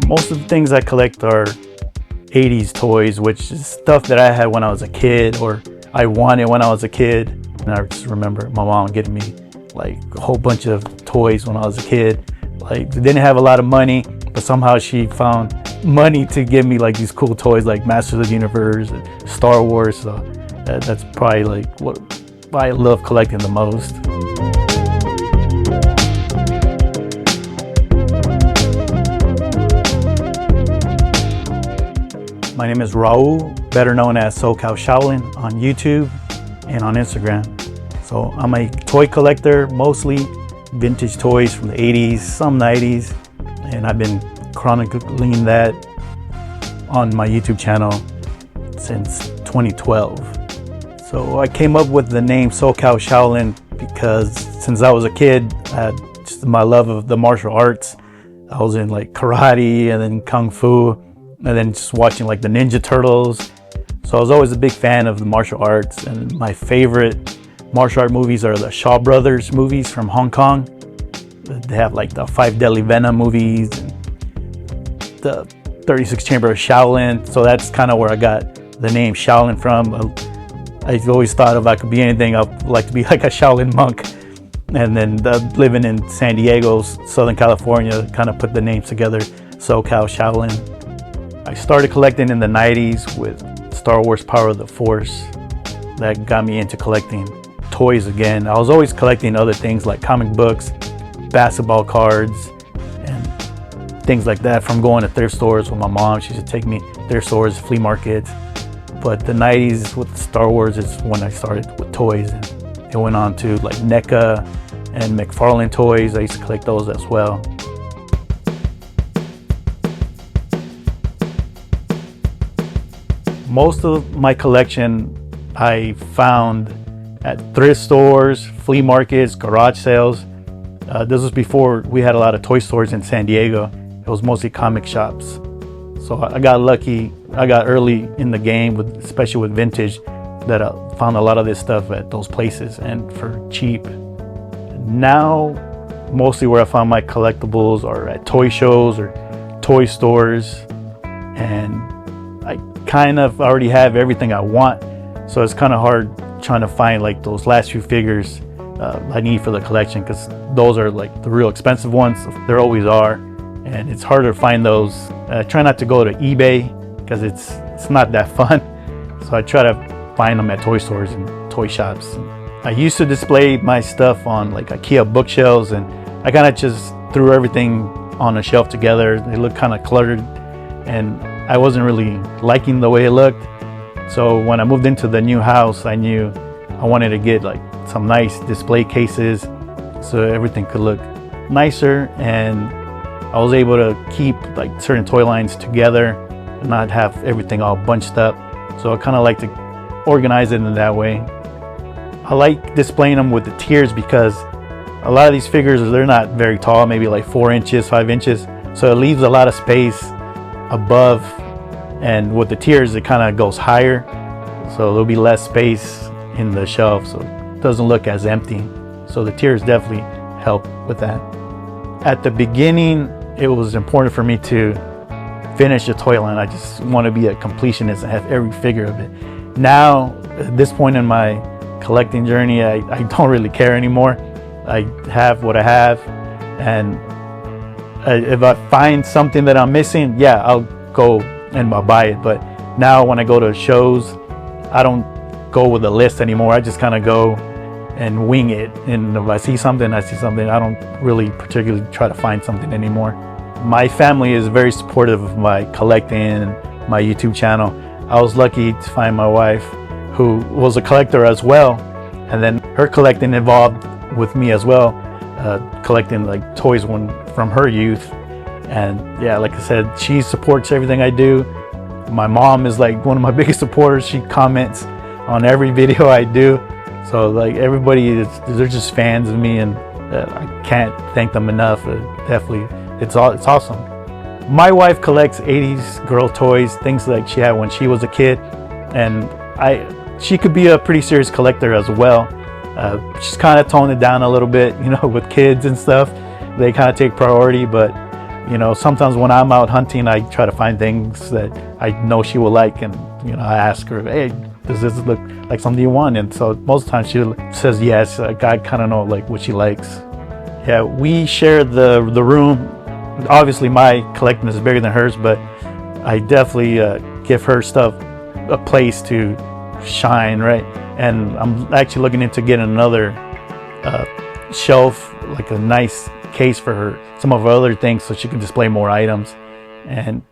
Most of the things I collect are 80s toys, which is stuff that I had when I was a kid or I wanted when I was a kid. And I just remember my mom getting me like a whole bunch of toys when I was a kid. Like, didn't have a lot of money, but somehow she found money to give me like these cool toys like Masters of the Universe and Star Wars. So that's probably like what I love collecting the most. My name is Raul, better known as SoCal Shaolin on YouTube and on Instagram. So I'm a toy collector, mostly vintage toys from the 80s, some 90s, and I've been chronicling that on my YouTube channel since 2012. So I came up with the name SoCal Shaolin because since I was a kid, I had just my love of the martial arts. I was in like karate and then kung fu, and then just watching like the Ninja Turtles. So I was always a big fan of the martial arts, and my favorite martial art movies are the Shaw Brothers movies from Hong Kong. They have like the 5 Deadly Venom movies and the 36 Chamber of Shaolin. So that's kind of where I got the name Shaolin from. I always thought if I could be anything, I'd like to be like a Shaolin monk. And then living in San Diego, Southern California, kind of put the names together, SoCal Shaolin. I started collecting in the 90s with Star Wars Power of the Force. That got me into collecting toys again. I was always collecting other things like comic books, basketball cards, and things like that from going to thrift stores with my mom. She used to take me to thrift stores, flea markets. But the 90s with Star Wars is when I started with toys. And it went on to like NECA and McFarlane toys. I used to collect those as well. Most of my collection I found at thrift stores, flea markets, garage sales. This was before we had a lot of toy stores in San Diego. It was mostly comic shops. So I got lucky. I got early in the game, especially with vintage, that I found a lot of this stuff at those places and for cheap. Now, mostly where I found my collectibles are at toy shows or toy stores, and I kind of already have everything I want, so it's kind of hard trying to find like those last few figures I need for the collection, because those are like the real expensive ones. There always are, and it's harder to find those. I try not to go to eBay because it's not that fun, so I try to find them at toy stores and toy shops. I used to display my stuff on like IKEA bookshelves, and I kind of just threw everything on a shelf together. They looked kind of cluttered, and I wasn't really liking the way it looked. So when I moved into the new house, I knew I wanted to get like some nice display cases so everything could look nicer, and I was able to keep like certain toy lines together and not have everything all bunched up. So I kind of like to organize it in that way. I like displaying them with the tiers because a lot of these figures, they're not very tall, maybe like 4 inches, 5 inches. So it leaves a lot of space above, and with the tiers it kind of goes higher, so there'll be less space in the shelf, so it doesn't look as empty. So the tiers definitely help with that. At the beginning, it was important for me to finish the toy line. I just want to be a completionist and have every figure of it. Now, at this point in my collecting journey, I don't really care anymore. I have what I have, and if I find something that I'm missing, yeah, I'll go and I'll buy it. But now when I go to shows, I don't go with a list anymore. I just kind of go and wing it, and if I see something, I see something. I don't really particularly try to find something anymore. My family is very supportive of my collecting and my YouTube channel. I was lucky to find my wife, who was a collector as well, and then her collecting evolved with me as well, collecting like toys from her youth. And yeah, like I said, she supports everything I do. My mom is like one of my biggest supporters. She comments on every video I do. So like everybody, they're just fans of me, and I can't thank them enough. Definitely, it's awesome. My wife collects 80s girl toys, things like she had when she was a kid, and she could be a pretty serious collector as well. She's kind of toned it down a little bit, you know, with kids and stuff. They kind of take priority, but You know, sometimes when I'm out hunting, I try to find things that I know she will like, and you know, I ask her, hey, does this look like something you want? And so most of the time she says yes. I kind of know like what she likes. Yeah, we share the room. Obviously my collection is bigger than hers, but I definitely give her stuff a place to shine, right? And I'm actually looking into getting another shelf, like a nice case for her, some of her other things, so she can display more items. And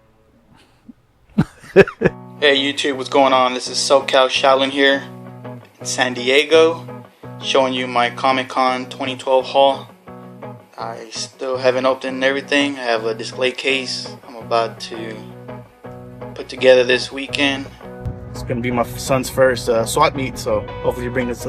hey YouTube, what's going on? This is SoCal Shaolin here in San Diego, showing you my Comic-Con 2012 haul. I still haven't opened everything. I have a display case I'm about to put together this weekend. It's gonna be my son's first swap meet, so hopefully it brings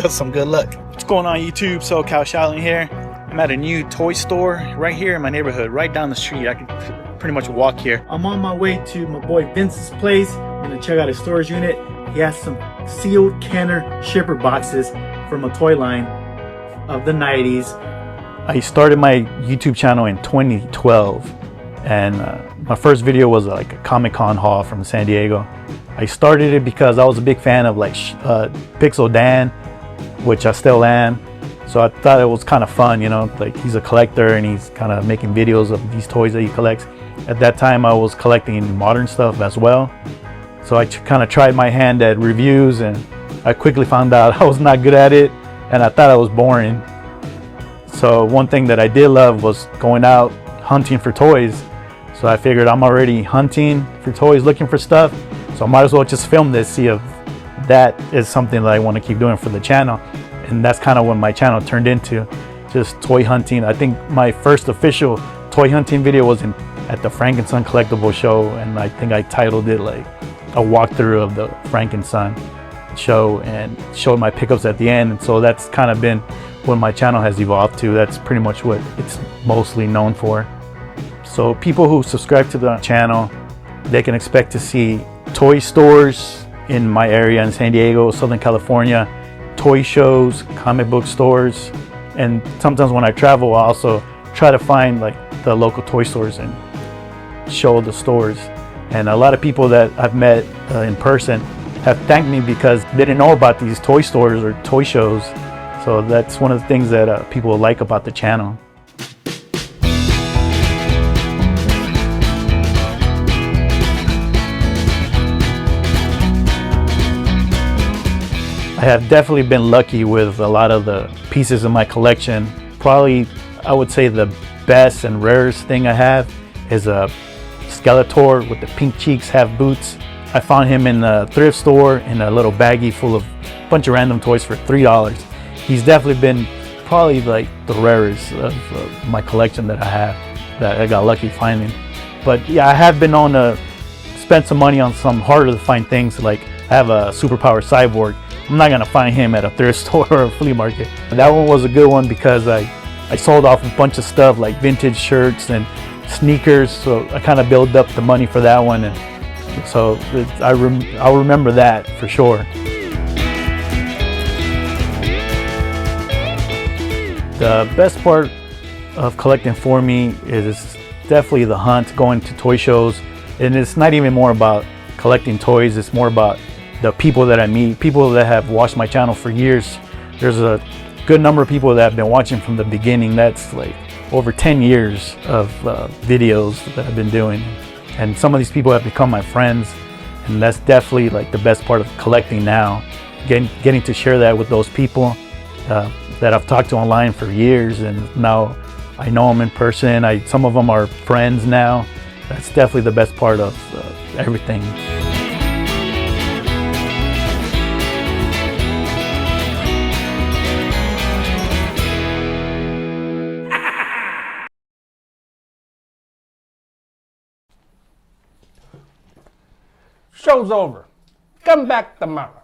us some good luck. what's going on YouTube? SoCal Shaolin here. I'm at a new toy store right here in my neighborhood, right down the street. I can pretty much walk here. I'm on my way to my boy Vince's place. I'm gonna check out his storage unit. He has some sealed Kenner shipper boxes from a toy line of the 90s. I started my YouTube channel in 2012, and my first video was like a Comic-Con haul from San Diego. I started it because I was a big fan of like Pixel Dan, which I still am. So I thought it was kind of fun, you know, like he's a collector and he's kind of making videos of these toys that he collects. At that time I was collecting modern stuff as well. So I kind of tried my hand at reviews, and I quickly found out I was not good at it, and I thought I was boring. So one thing that I did love was going out hunting for toys. So I figured I'm already hunting for toys, looking for stuff, so I might as well just film this, see if that is something that I want to keep doing for the channel. And that's kind of what my channel turned into, just toy hunting. I think my first official toy hunting video was at the Frankenstein collectible show, and I think I titled it like a walkthrough of the Frankenstein show and showed my pickups at the end. And so that's kind of been what my channel has evolved to. That's pretty much what it's mostly known for. So people who subscribe to the channel, they can expect to see toy stores in my area in San Diego, Southern California, toy shows, comic book stores, and sometimes when I travel I also try to find like the local toy stores and show the stores. And a lot of people that I've met in person have thanked me because they didn't know about these toy stores or toy shows. So that's one of the things that people like about the channel. I have definitely been lucky with a lot of the pieces in my collection. Probably, I would say the best and rarest thing I have is a Skeletor with the pink cheeks, half boots. I found him in a thrift store in a little baggie full of a bunch of random toys for $3. He's definitely been probably like the rarest of my collection that I have, that I got lucky finding. But yeah, I have been on to spend some money on some harder to find things. Like I have a superpower cyborg. I'm not gonna find him at a thrift store or a flea market. That one was a good one because I sold off a bunch of stuff like vintage shirts and sneakers, so I kind of built up the money for that one, and so I'll remember that for sure. The best part of collecting for me is definitely the hunt, going to toy shows, and it's not even more about collecting toys, it's more about the people that I meet, people that have watched my channel for years. There's a good number of people that have been watching from the beginning. That's like over 10 years of videos that I've been doing. And some of these people have become my friends. And that's definitely like the best part of collecting now. Getting to share that with those people that I've talked to online for years. And now I know them in person. Some of them are friends now. That's definitely the best part of everything. Show's over. Come back tomorrow.